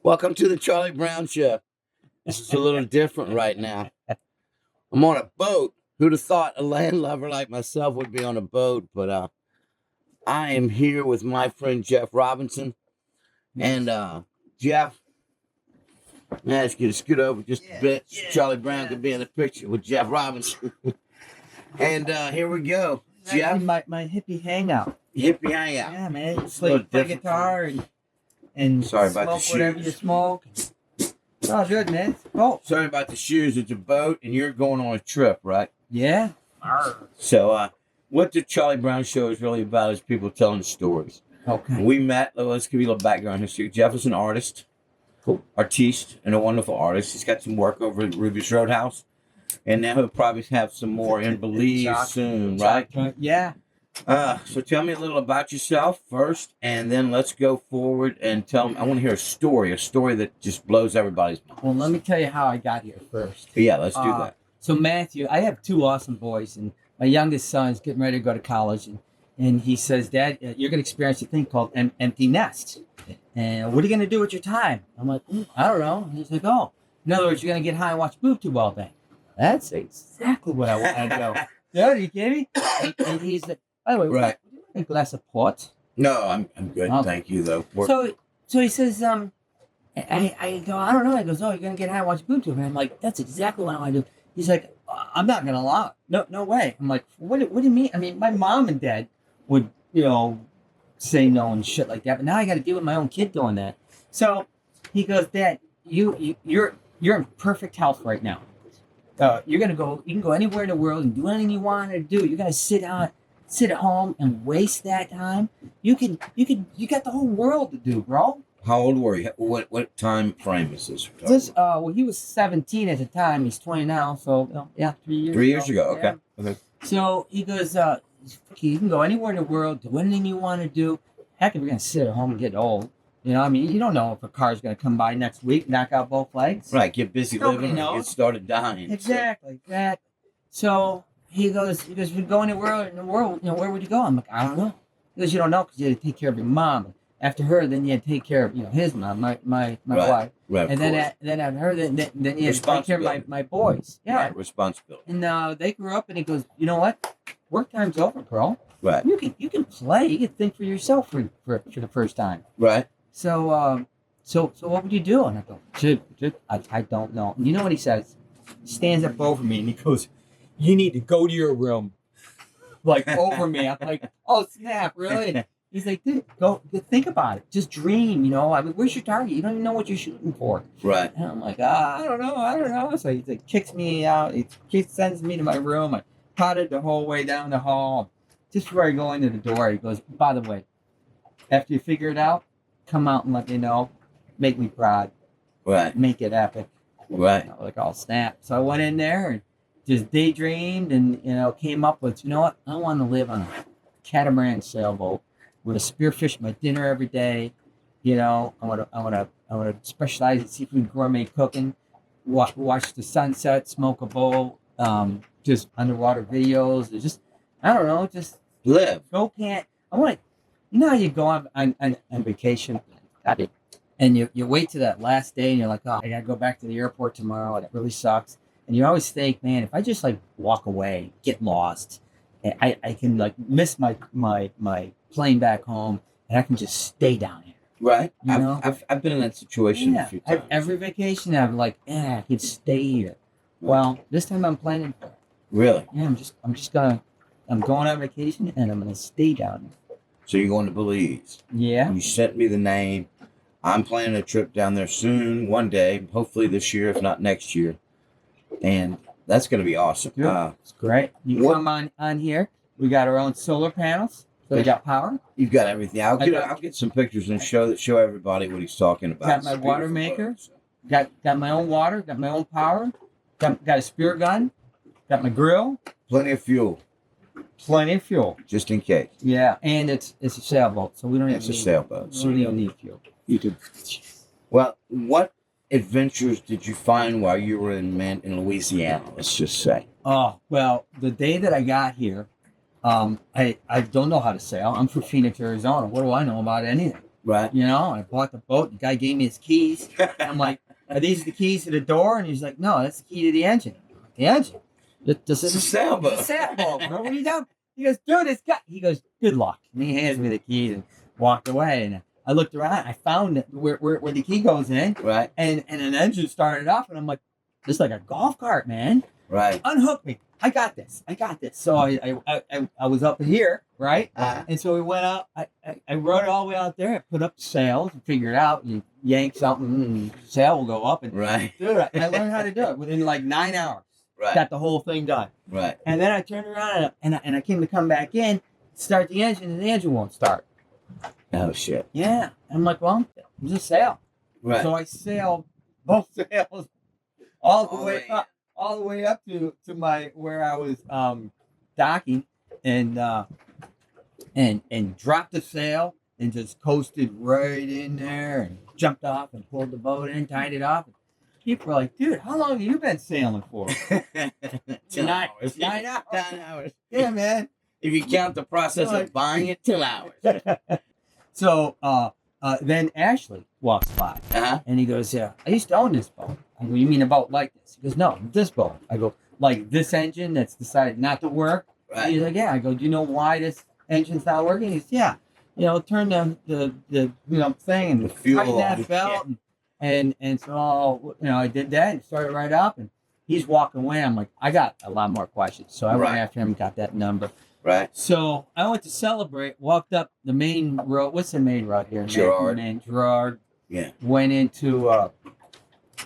Welcome to the Charlie Browne Show. This is a little different right now. I'm on a boat. Who'd have thought a landlubber like myself would be on a boat? But I am here with my friend Jeff Robinson. And Jeff, I'm going to ask you to scoot over just a bit. Charlie Browne could be in the picture with Jeff Robinson. And here we go. Jeff. My hippie hangout. Hippie hangout. Yeah, man. Just play guitar and Sorry about the smoke whatever shoes. you smoke. It's all good, man. Oh, Sorry about the shoes. It's a boat, and you're going on a trip, right? yeah. So, what the Charlie Browne Show is really about is people telling stories. Okay. We met, let's give you a little background history. Jeff is an artist, artiste, and a wonderful artist. He's got some work over at Ruby's Roadhouse, and now he'll probably have some more in Belize soon, right? Yeah. So tell me a little about yourself first, and then let's go forward and tell me. I want to hear a story that just blows everybody's mind. Well, let me tell you how I got here first. Yeah, let's do that. So Matthew, I have two awesome boys, and my youngest son is getting ready to go to college, and he says, Dad, you're going to experience a thing called empty nest. And what are you going to do with your time? I'm like, I don't know. And he's like, oh, in other words, you're going to get high and watch boob tube all day. That's exactly what I want to do. Yeah, are you kidding me? And he's like, by the way, Right. would you like a glass of port? No, I'm good. Okay. Thank you, though. So he says, I go, I don't know. He goes, oh, you're going to get high and watch boob tube. And I'm like, that's exactly what I want to do. He's like, I'm not going to lie. No way. I'm like, what do you mean? I mean, my mom and dad would, say no and shit like that. But now I got to deal with my own kid doing that. So he goes, Dad, you're in perfect health right now. You can go anywhere in the world and do anything you want to do. You're going to sit at home and waste that time. You got the whole world to do, bro. How old were you? What time frame is this? Well, he was 17 at the time. He's 20 now. So, 3 years 3 years ago. Okay. Yeah. Okay. So he goes, you can go anywhere in the world, do anything you want to do. Heck, if you're going to sit at home and get old, you don't know if a car's going to come by next week, knock out both legs. Right. Get busy Nobody living. knows. Get started dying. Exactly. So he goes, we'd go anywhere in the world, where would you go? I'm like, I don't know. He goes, you don't know because you had to take care of your mom. After her, then you had to take care of, his mom, my wife. Right. And then after her, then you had to take care of my boys. Yeah. Right. Responsibility. And they grew up, and he goes, you know what? Work time's over, bro. Right. You can play. You can think for yourself for the first time. Right. So what would you do? And I go, I don't know. And you know what he says? He stands up over me and he goes, you need to go to your room. Like over me. I'm like, oh snap, really? He's like, dude, go think about it. Just dream, I mean, where's your target? You don't even know what you're shooting for. Right. And I'm like, I don't know. So he kicks me out. He sends me to my room. I potted the whole way down the hall. Just before I go into the door, he goes, by the way, after you figure it out, come out and let me know. Make me proud. Right. Make it epic. Right. Like all snap. So I went in there and just daydreamed and, came up with, you know what? I want to live on a catamaran sailboat with a spearfish my dinner every day. I want to specialize in seafood gourmet cooking, watch the sunset, smoke a bowl, just underwater videos. Just, I don't know, just live. I want to, how you go on vacation and you wait to that last day and you're like, oh, I got to go back to the airport tomorrow. That really sucks. And you always think, man, if I just walk away, get lost, I can miss my plane back home, and I can just stay down here. Right. I've been in that situation a few times. Every vacation I'm like, I could stay here. Well, this time I'm planning for it. Really? Yeah, I'm going on vacation and I'm gonna stay down here. So you're going to Belize? Yeah. You sent me the name. I'm planning a trip down there soon, one day, hopefully this year, if not next year, and that's going to be awesome. Yeah, it's great. You come on here. We got our own solar panels, so we got power. You've got everything. I'll get some pictures and show everybody what he's talking about. Got my water maker. Got my own water. Got my own power. Got a spear gun. Got my grill. Plenty of fuel. Just in case. Yeah, and it's a sailboat, so we don't. It's a sailboat. So we don't need fuel. You could. Well, what adventures did you find while you were in Louisiana? Let's just say. Oh well, the day that I got here, I don't know how to sail. I'm from Phoenix, Arizona. What do I know about anything? Right. And I bought the boat. The guy gave me his keys. I'm like, are these the keys to the door? And he's like, no, that's the key to the engine. The engine? This is It's a sailboat. It's a sailboat. Bro. What are you doing? He goes, dude, it's got. He goes, good luck. And he hands me the keys and walked away. And I looked around. I found where the key goes in. Right. And an engine started up. And I'm like, it's like a golf cart, man. Right. Unhook me. I got this. So I was up here, right? And so we went out. I rode it all the way out there. I put up the sails and figured out. You yank something and the sail will go up. And Right. dude, I learned how to do it within like 9 hours. Right. Got the whole thing done. Right. And then I turned around and I came to come back in, start the engine, and the engine won't start. Oh shit. Yeah. I'm like, well, it's a sail. Right. So I sailed both sails all the way up to my where I was docking and dropped the sail and just coasted right in there and jumped off and pulled the boat in, tied it off. People were like, dude, how long have you been sailing for? 10 hours. 9 hours. 10 hours. Yeah, man. If you count the process of buying it, 2 hours. So then Ashley walks by and he goes, yeah, I used to own this boat. I go, you mean a boat like this? He goes, no, this boat. I go, like this engine that's decided not to work? Right. He's like, yeah. I go, do you know why this engine's not working? He says, yeah. Turn the thing and The fuel tighten that on. belt. And so, I did that and started right up. And he's walking away. I'm like, I got a lot more questions. So I went Right. after him, got that number. Right. So I went to celebrate, walked up the main road. What's the main road here? Gerard. Gerard. Yeah. Went into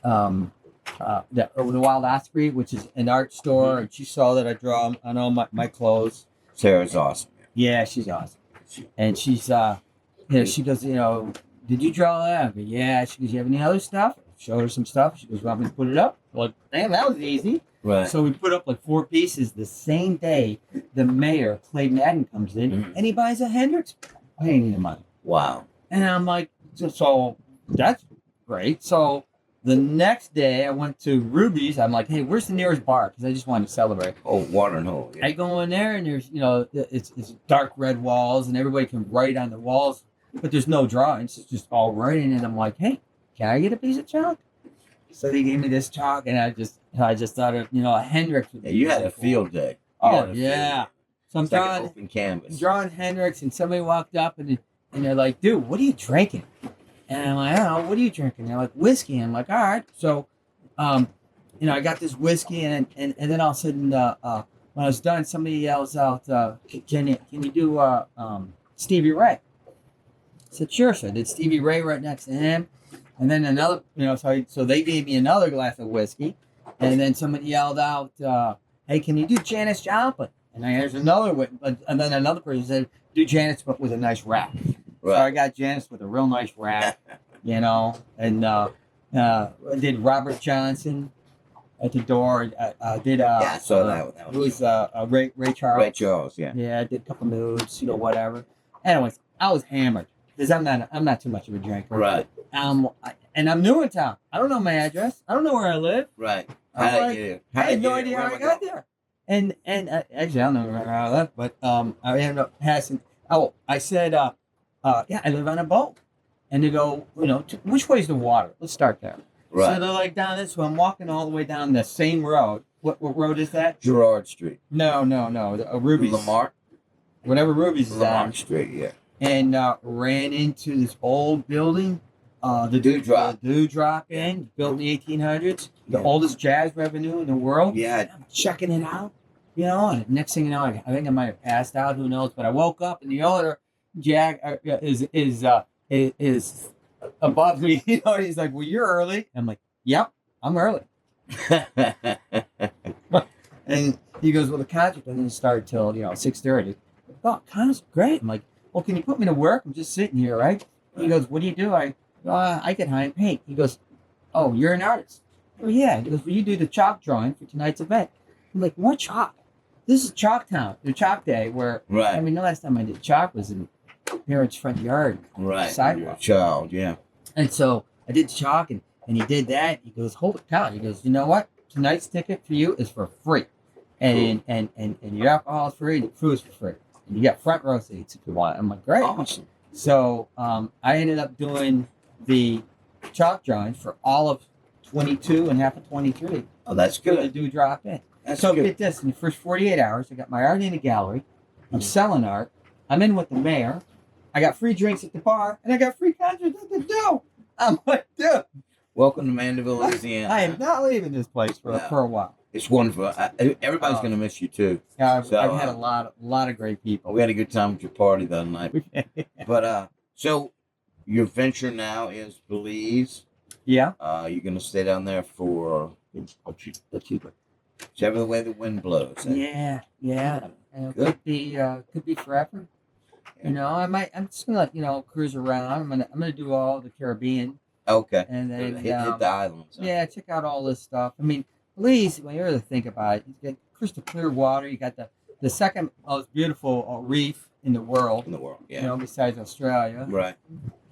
the Wild Osprey, which is an art store, and she saw that I draw on all my clothes. Sarah's awesome. Yeah, she's awesome. And she's she goes, did you draw that? I go, yeah. She goes, you have any other stuff? I showed her some stuff. She goes, want me to put it up? I'm like, damn, that was easy. Right. So we put up like 4 pieces the same day the mayor, Clay Madden, comes in and he buys a Hendrix painting of mine. Wow. And I'm like, so that's great. So the next day I went to Ruby's. I'm like, hey, where's the nearest bar? Because I just wanted to celebrate. Oh, water and hole. Yeah. I go in there and there's, it's dark red walls and everybody can write on the walls, but there's no drawings. It's just all writing. And I'm like, hey, can I get a piece of chalk? So they gave me this chalk and I just thought of, a Hendrix. Yeah, you had a field day. Oh, yeah. So I'm It's like an drawing, open canvas. drawing Hendrix and somebody walked up and they're like, dude, what are you drinking? And I'm like, I don't know, what are you drinking? They're like, whiskey. And I'm like, all right. So, I got this whiskey and then all of a sudden, when I was done, somebody yells out, can you do Stevie Ray? I said, sure. So I did Stevie Ray right next to him. And then another, so they gave me another glass of whiskey. And then somebody yelled out, hey, can you do Janis Joplin? And there's another one. And then another person said, do Janis, but with a nice rap. Right. So I got Janis with a real nice rap, and I did Robert Johnson at the door. I did, I saw that one. It was Ray Charles. Ray Charles, yeah. Yeah, I did a couple nudes, whatever. Anyways, I was hammered because I'm not too much of a drinker. Right. And I'm new in town. I don't know my address. I don't know where I live. Right. I had no idea how I got there. And actually, I don't know where I live, but I ended up passing. Oh, I said, yeah, I live on a boat. And they go, which way is the water? Let's start there. Right. So they're like down this way. I'm walking all the way down the same road. What road is that? Gerard Street. No. Ruby's. Lamar. Whatever Ruby's is Lamar on. Street, yeah. And ran into this old building. The Dewdrop. The Dewdrop Inn, built in the 1800s. The Yeah. oldest jazz revenue in the world. Yeah. I'm checking it out. And next thing you know, I think I might have passed out. Who knows? But I woke up and the owner, Jack, is above me. He's like, "Well, you're early." I'm like, "Yep, I'm early." And he goes, "Well, the concert doesn't start till 6:30." Oh, concert's great. I'm like, "Well, can you put me to work? I'm just sitting here, right?" He goes, "What do you do?" I get high and paint. He goes, "Oh, you're an artist?" Oh, yeah. He goes, "Will you do the chalk drawing for tonight's event?" I'm like, "What chalk? This is Chalk Town, the Chalk Day, where Right. I mean, the last time I did chalk was in parents' front yard, Right. sidewalk. You're a child, yeah. And so I did chalk, and he did that. He goes, "Holy cow!" He goes, "You know what? Tonight's ticket for you is for free, and your alcohol is free, and the food is for free, and you got front row seats if you want." I'm like, "Great." Awesome. So I ended up doing the chalk drawings for all of 22 and half of 23. Oh, that's To good. do drop in. That's So good. get this, in the first 48 hours, I got my art in a gallery. I'm selling art. I'm in with the mayor. I got free drinks at the bar, and I got free concerts at the do. I'm like, dude, Welcome to Mandeville, Louisiana. I am not leaving this place for a while. It's wonderful. Everybody's going to miss you too. Yeah, So, I've had a lot of great people. We had a good time at your party the other night. But so your venture now is Belize. Yeah. You're going to stay down there for whichever way the wind blows. Yeah. And it Good. could be forever. You know, I'm just gonna cruise around. I'm gonna do all the Caribbean. Okay. And then hit the islands. Huh? Yeah, check out all this stuff. I mean, Belize, when you really think about it, you got crystal clear water. You got the second most beautiful reef in the world. Yeah. You know, besides Australia. Right.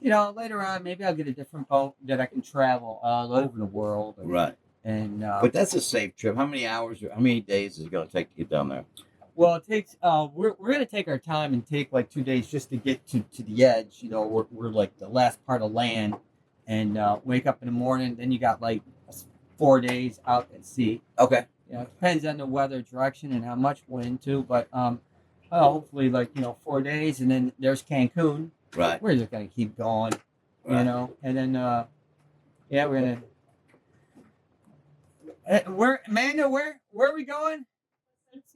You know, later on, maybe I'll get a different boat that I can travel all over the world. Right. And but that's a safe trip. How many days is it going to take to get down there? Well, it takes. We're gonna take our time and take like 2 days just to get to the edge. You know, we're like the last part of land, and wake up in the morning. Then you got like 4 days out at sea. Okay. You know, it depends on the weather, direction, and how much we're too. But hopefully 4 days, and then there's Cancun. Right. We're just gonna keep going. Right. You know, and then we're gonna. Where are we going?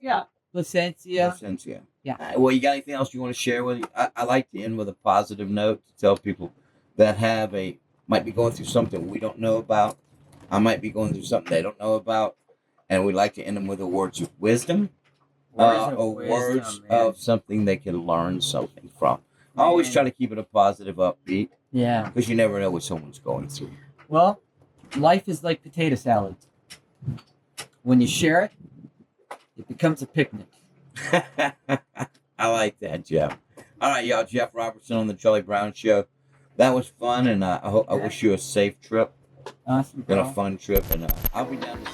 Yeah. Placencia. Yeah. Well, you got anything else you want to share with you? I like to end with a positive note to tell people that might be going through something we don't know about. I might be going through something they don't know about, and we like to end them with words of wisdom, words of something they can learn something from. I always try to keep it a positive, upbeat. Yeah. Because you never know what someone's going through. Well, life is like potato salad. When you share it, it becomes a picnic. I like that, Jeff. All right, y'all. Jeff Robertson on the Charlie Browne Show. That was fun, and I wish you a safe trip Awesome. and a fun trip. And I'll be down this